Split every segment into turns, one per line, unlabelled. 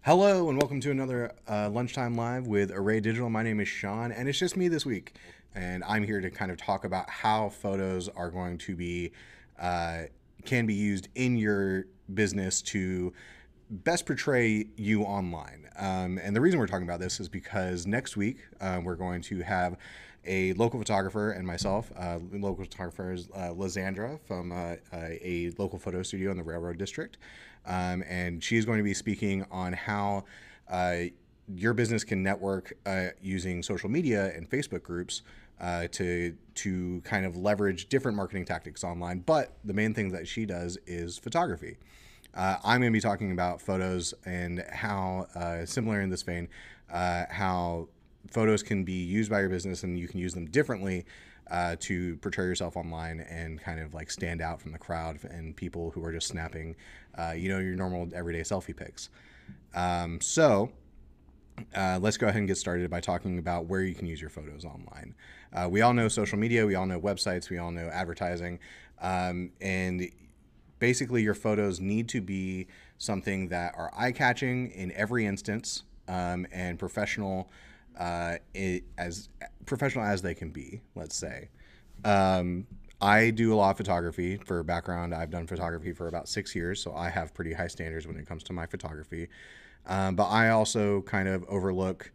Hello and welcome to another Lunchtime Live with Array Digital. My name is Sean and it's just me this week. And I'm here to kind of talk about how photos are going to be, can be used in your business to best portray you online. And the reason we're talking about this is because next week we're going to have a local photographer and myself. Local photographer is Lizandra from a local photo studio in the Railroad District. And she's going to be speaking on how your business can network using social media and Facebook groups to kind of leverage different marketing tactics online. But the main thing that she does is photography. I'm going to be talking about photos and how, similar in this vein, how photos can be used by your business and you can use them differently to portray yourself online and kind of like stand out from the crowd and people who are just snapping, your normal everyday selfie pics. So let's go ahead and get started by talking about where you can use your photos online. We all know social media, we all know websites, we all know advertising, and basically your photos need to be something that are eye-catching in every instance, and professional as professional as they can be, let's say. I do a lot of photography. For background, I've done photography for about 6 years, so I have pretty high standards when it comes to my photography. But I also kind of overlook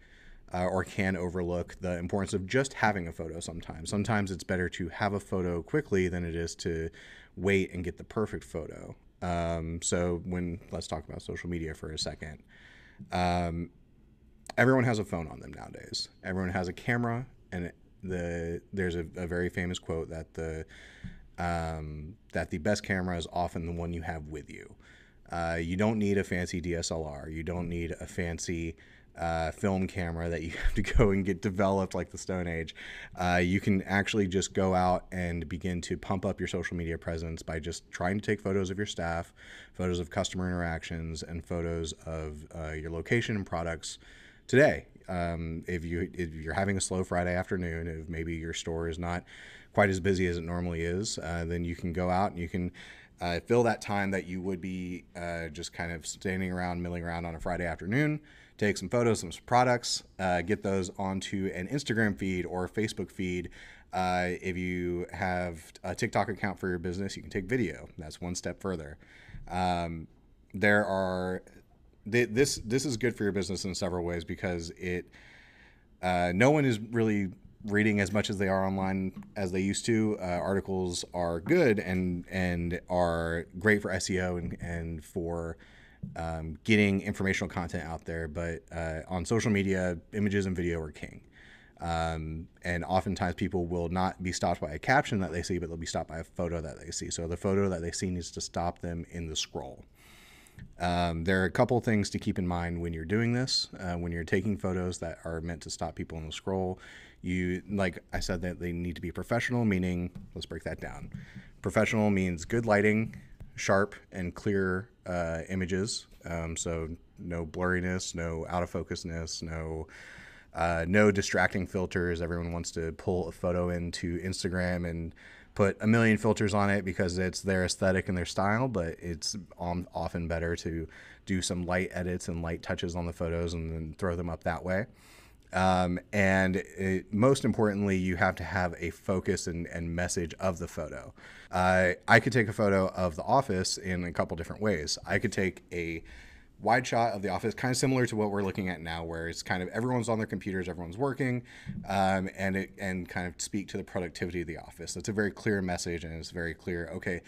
or can overlook the importance of just having a photo sometimes. Sometimes it's better to have a photo quickly than it is to wait and get the perfect photo. Let's talk about social media for a second. Everyone has a phone on them nowadays. Everyone has a camera, and there's a very famous quote that the best camera is often the one you have with you. You don't need a fancy DSLR. You don't need a fancy film camera that you have to go and get developed like the Stone Age. You can actually just go out and begin to pump up your social media presence by just trying to take photos of your staff, photos of customer interactions, and photos of your location and products today. If you're having a slow Friday afternoon, if maybe your store is not quite as busy as it normally is, then you can go out and you can fill that time that you would be just kind of standing around, milling around on a Friday afternoon, take some photos, some products, get those onto an Instagram feed or a Facebook feed. If you have a TikTok account for your business, you can take video. That's one step further. This is good for your business in several ways because no one is really reading as much as they are online as they used to. Articles are good and are great for SEO and for getting informational content out there. But on social media, images and video are king. And oftentimes people will not be stopped by a caption that they see, but they'll be stopped by a photo that they see. So the photo that they see needs to stop them in the scroll. There are a couple things to keep in mind when you're doing this. When you're taking photos that are meant to stop people in the scroll, like I said, that they need to be professional, meaning, let's break that down. Professional means good lighting, sharp and clear images. So no blurriness, no out of focusness, no distracting filters. Everyone wants to pull a photo into Instagram and put a million filters on it because it's their aesthetic and their style, but it's often better to do some light edits and light touches on the photos and then throw them up that way. Most importantly, you have to have a focus and message of the photo. I could take a photo of the office in a couple different ways. I could take a wide shot of the office, kind of similar to what we're looking at now, where it's kind of everyone's on their computers, everyone's working, and kind of speak to the productivity of the office. It's a very clear message, and it's very clear, okay,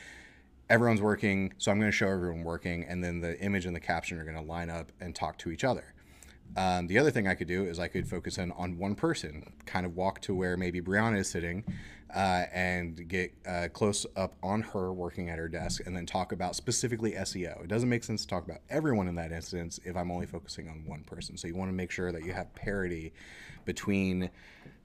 everyone's working, so I'm going to show everyone working, and then the image and the caption are going to line up and talk to each other. The other thing I could do is I could focus in on one person, kind of walk to where maybe Brianna is sitting, and get close up on her working at her desk, and then talk about specifically SEO. It doesn't make sense to talk about everyone in that instance if I'm only focusing on one person. So you want to make sure that you have parity between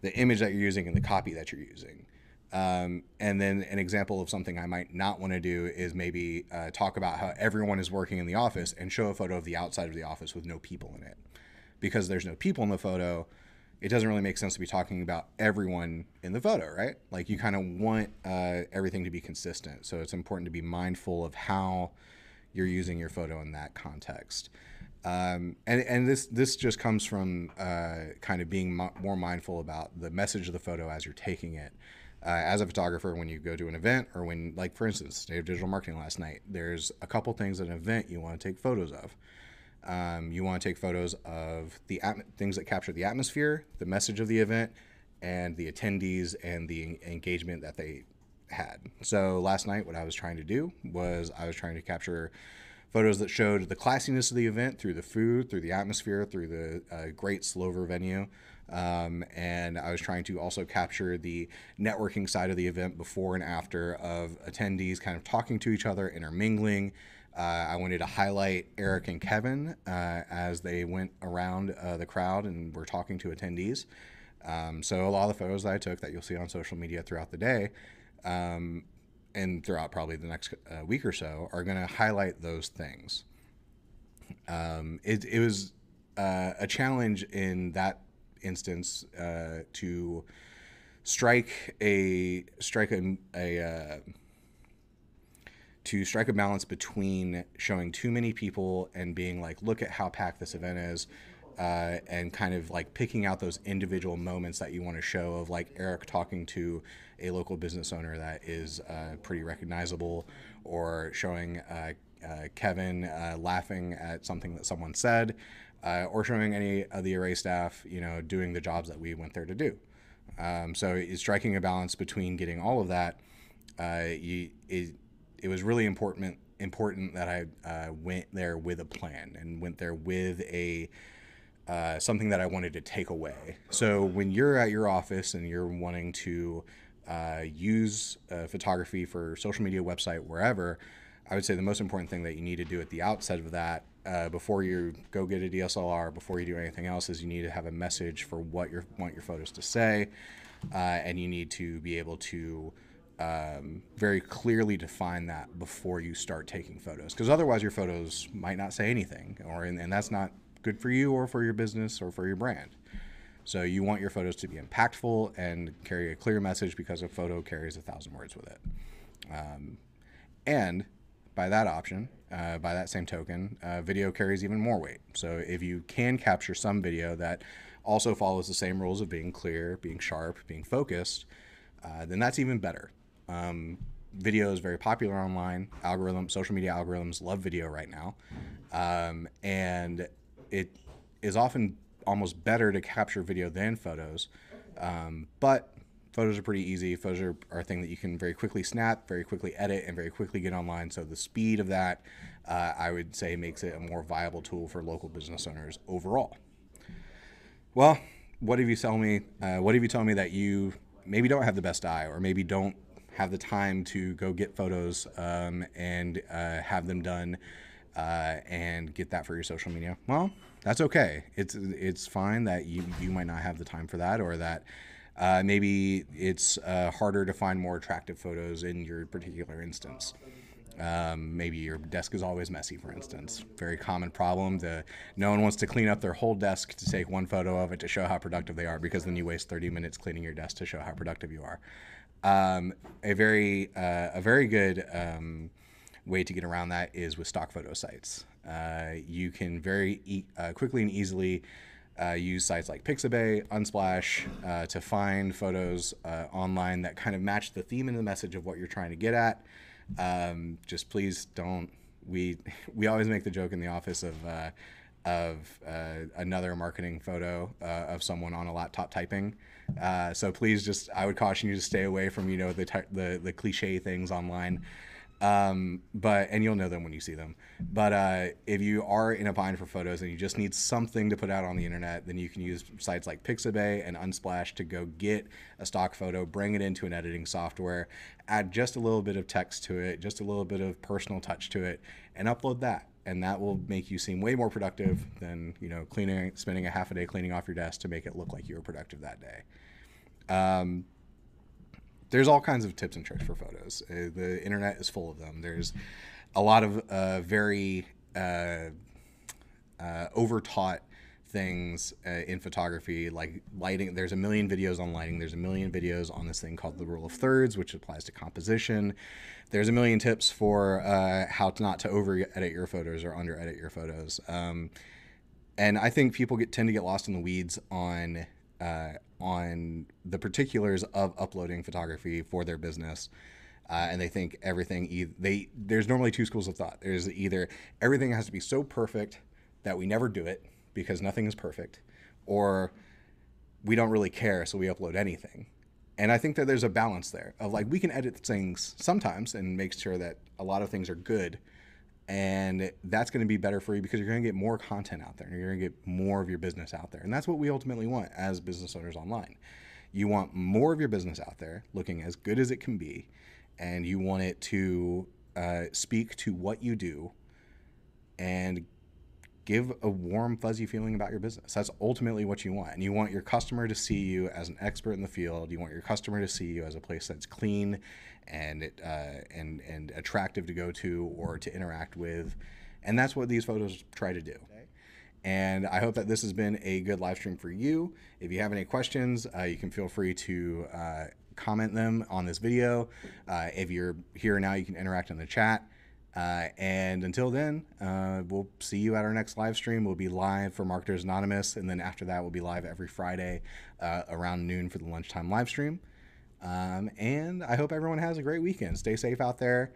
the image that you're using and the copy that you're using. And then an example of something I might not want to do is maybe talk about how everyone is working in the office and show a photo of the outside of the office with no people in it. Because there's no people in the photo, it doesn't really make sense to be talking about everyone in the photo, right? Like you kind of want everything to be consistent. So it's important to be mindful of how you're using your photo in that context. And this just comes from kind of being more mindful about the message of the photo as you're taking it. As a photographer, when you go to an event, or when, like for instance, Day of Digital Marketing last night, there's a couple things at an event you want to take photos of. You want to take photos of the things that capture the atmosphere, the message of the event, and the attendees and the engagement that they had. So last night, what I was trying to do was I was trying to capture photos that showed the classiness of the event through the food, through the atmosphere, through the great Slover venue. And I was trying to also capture the networking side of the event before and after, of attendees kind of talking to each other, intermingling. I wanted to highlight Eric and Kevin as they went around the crowd and were talking to attendees. So a lot of the photos that I took that you'll see on social media throughout the day, and throughout probably the next week or so, are going to highlight those things. It was a challenge in that instance to strike a balance between showing too many people and being like, look at how packed this event is, and kind of like picking out those individual moments that you want to show, of like Eric talking to a local business owner that is pretty recognizable, or showing Kevin laughing at something that someone said, or showing any of the Array staff, doing the jobs that we went there to do. So it's striking a balance between getting all of that. It was really important that I went there with a plan, and went there with a something that I wanted to take away. So when you're at your office and you're wanting to use photography for social media, website, wherever, I would say the most important thing that you need to do at the outset of that, before you go get a DSLR, before you do anything else, is you need to have a message for what you want your photos to say, and you need to be able to very clearly define that before you start taking photos, because otherwise your photos might not say anything, and that's not good for you or for your business or for your brand. So you want your photos to be impactful and carry a clear message, because a photo carries 1,000 words with it. And by that option, by that same token, video carries even more weight. So if you can capture some video that also follows the same rules of being clear, being sharp, being focused, then that's even better. Video is very popular online. Social media algorithms love video right now. And it is often almost better to capture video than photos. But photos are pretty easy. Photos are a thing that you can very quickly snap, very quickly edit, and very quickly get online. So the speed of that, I would say, makes it a more viable tool for local business owners overall. Well, what have you told me? What have you told me that you maybe don't have the best eye, or maybe don't have the time to go get photos and have them done and get that for your social media? Well, that's okay. It's fine that you might not have the time for that, or that maybe it's harder to find more attractive photos in your particular instance. Maybe your desk is always messy, for instance. Very common problem. No one wants to clean up their whole desk to take one photo of it to show how productive they are, because then you waste 30 minutes cleaning your desk to show how productive you are. A very good way to get around that is with stock photo sites. You can very quickly and easily use sites like Pixabay, Unsplash to find photos online that kind of match the theme and the message of what you're trying to get at. Just please don't. We always make the joke in the office of another marketing photo of someone on a laptop typing. So please, I would caution you to stay away from the cliche things online. And you'll know them when you see them. But if you are in a bind for photos and you just need something to put out on the internet, then you can use sites like Pixabay and Unsplash to go get a stock photo, bring it into an editing software, add just a little bit of text to it, just a little bit of personal touch to it, and upload that. And that will make you seem way more productive than spending a half a day cleaning off your desk to make it look like you were productive that day. There's all kinds of tips and tricks for photos. The internet is full of them. There's a lot of very overtaught things in photography, like lighting. There's a million videos on lighting. There's a million videos on this thing called the rule of thirds, which applies to composition. There's a million tips for how not to over edit your photos or under edit your photos. And I think people tend to get lost in the weeds on the particulars of uploading photography for their business. And they think everything, there's normally two schools of thought. There's either everything has to be so perfect that we never do it because nothing is perfect, or we don't really care, so we upload anything. And I think that there's a balance there of like, we can edit things sometimes and make sure that a lot of things are good. And that's going to be better for you because you're going to get more content out there and you're going to get more of your business out there. And that's what we ultimately want as business owners online. You want more of your business out there looking as good as it can be. And you want it to speak to what you do and give a warm, fuzzy feeling about your business. That's ultimately what you want. And you want your customer to see you as an expert in the field. You want your customer to see you as a place that's clean and attractive to go to or to interact with. And that's what these photos try to do. And I hope that this has been a good live stream for you. If you have any questions, you can feel free to comment them on this video. If you're here now, you can interact in the chat. And until then, we'll see you at our next live stream. We'll be live for Marketers Anonymous, and then after that, we'll be live every Friday around noon for the lunchtime live stream. And I hope everyone has a great weekend. Stay safe out there.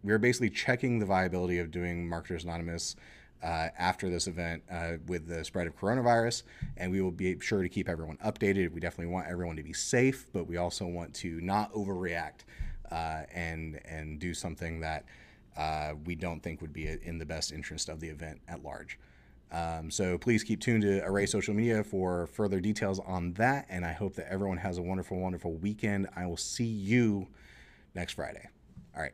We're basically checking the viability of doing Marketers Anonymous after this event with the spread of coronavirus, and we will be sure to keep everyone updated. We definitely want everyone to be safe, but we also want to not overreact and do something that we don't think would be in the best interest of the event at large. So please keep tuned to Array Social Media for further details on that, and I hope that everyone has a wonderful, wonderful weekend. I will see you next Friday. All right.